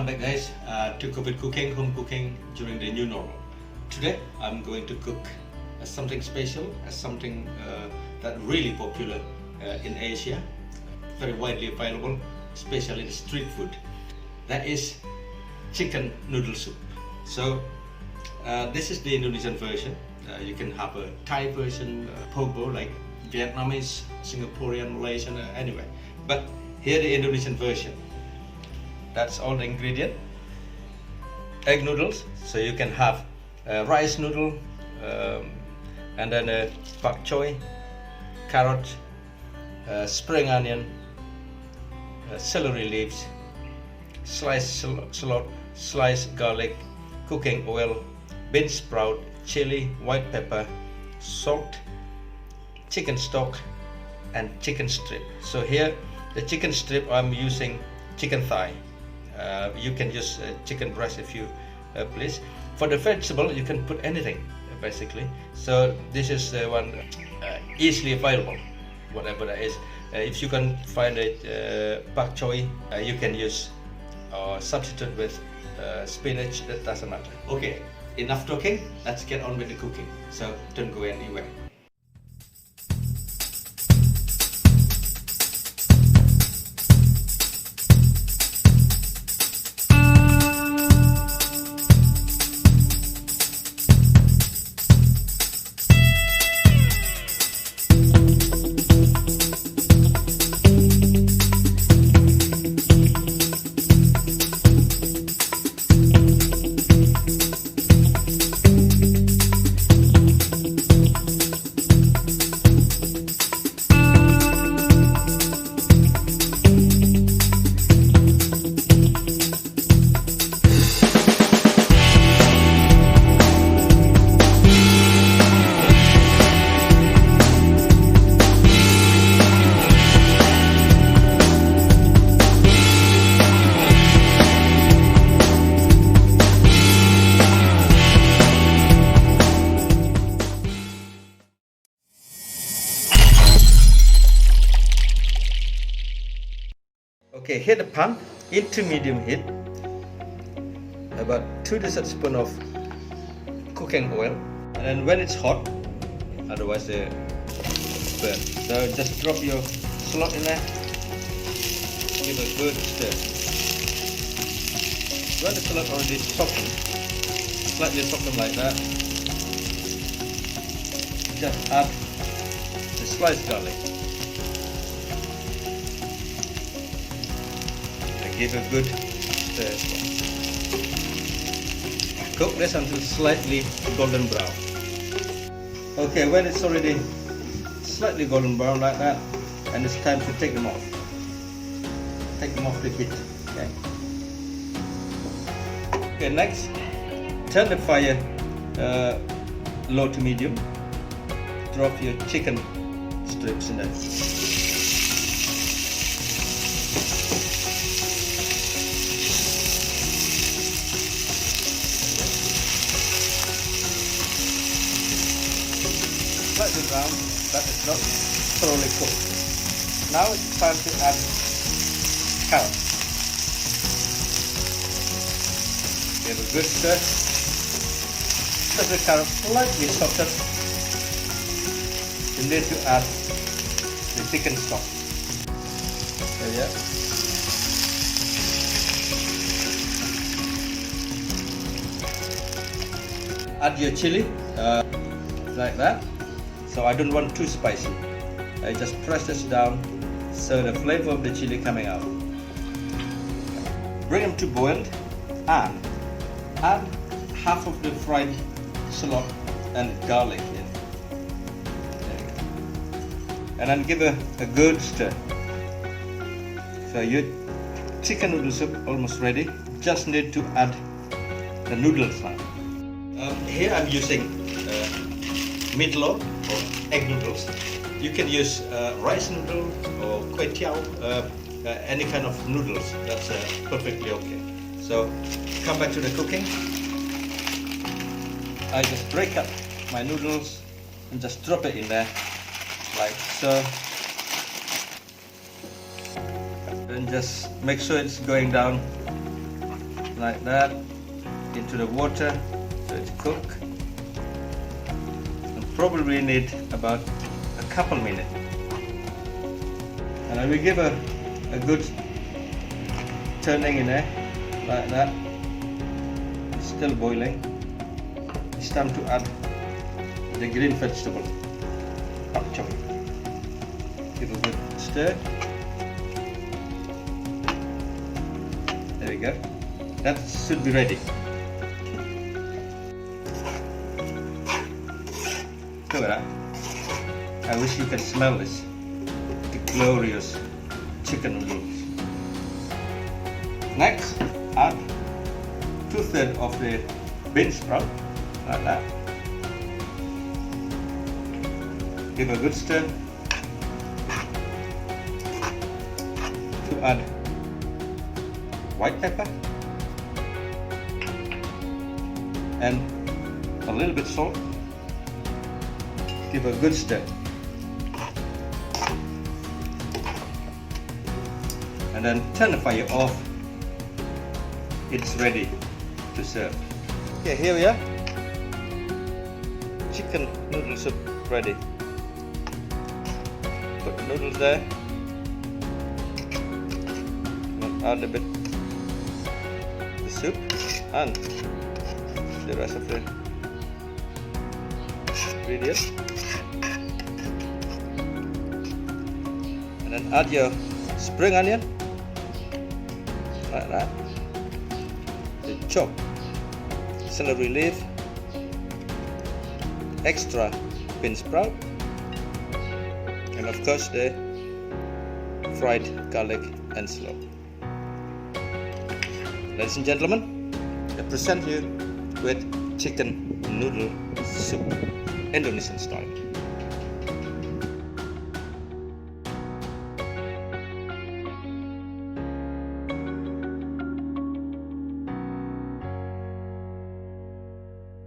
Welcome back guys to COVID cooking, home cooking during the new normal. Today I'm going to cook something special, something that really popular in Asia, very widely available, especially in street food. That is chicken noodle soup. So this is the Indonesian version. You can have a Thai version, po bo like Vietnamese, Singaporean, Malaysian, anyway. But here the Indonesian version. That's all the ingredient. Egg noodles, so you can have rice noodle, and then pak choy, carrot, spring onion, celery leaves, sliced shallot, sliced garlic, cooking oil, bean sprout, chili, white pepper, salt, chicken stock, and chicken strip. So here the chicken strip I'm using chicken thigh. You can use chicken breast if you please. For the vegetable you can put anything basically. So this is one easily available, whatever that is. If you can find it pak choy, you can use or substitute with spinach, that doesn't matter. Okay, enough talking, let's get on with the cooking. So don't go anywhere. Okay, heat the pan into medium heat. About 2 tablespoons of cooking oil, and then when it's hot, otherwise they burn. So just drop your shallot in there. Give a good stir. When the shallot already softened, slightly softened like that, just add the sliced garlic. Give a good stir as well. Cook this until slightly golden brown. Okay, when it's already slightly golden brown like that, and it's time to take them off. Take them off the heat. Okay. Okay, next, turn the fire low to medium. Drop your chicken strips in there. Slightly brown, but it's not thoroughly cooked. Now it's time to add carrots. Give a good stir. Let the carrots slightly soften. You need to add the chicken stock. There you are. Add your chili, like that. So I don't want too spicy. I just press this down so the flavor of the chili coming out. Bring them to boil and add half of the fried shallot and garlic in. There you go. And then give a good stir. So your chicken noodle soup almost ready. Just need to add the noodles now. Here I'm using meatloaf or egg noodles. You can use rice noodle or kway teow, any kind of noodles. That's perfectly okay. So come back to the cooking. I just break up my noodles and just drop it in there like so. Then just make sure it's going down like that into the water so it's cooked. And probably need about a couple minutes. And I will give a good turning in there, like that. It's still boiling. It's time to add the green vegetable, pak choy. Give a good stir. There we go. That should be ready. Look at that. I wish you can smell this. The glorious chicken noodles. Next, add 2/3 of the bean sprout, like that. Give a good stir. To add white pepper and a little bit salt. Give a good stir. And then turn the fire off. It's ready to serve. Okay, here we are. Chicken noodle soup ready. Put the noodles there. And add a bit the soup and the rest of the ingredients. And then add your spring onion, like that. The chopped celery leaf, extra bean sprout, and of course the fried garlic and shallot. Ladies and gentlemen, I present you with chicken noodle soup, Indonesian style.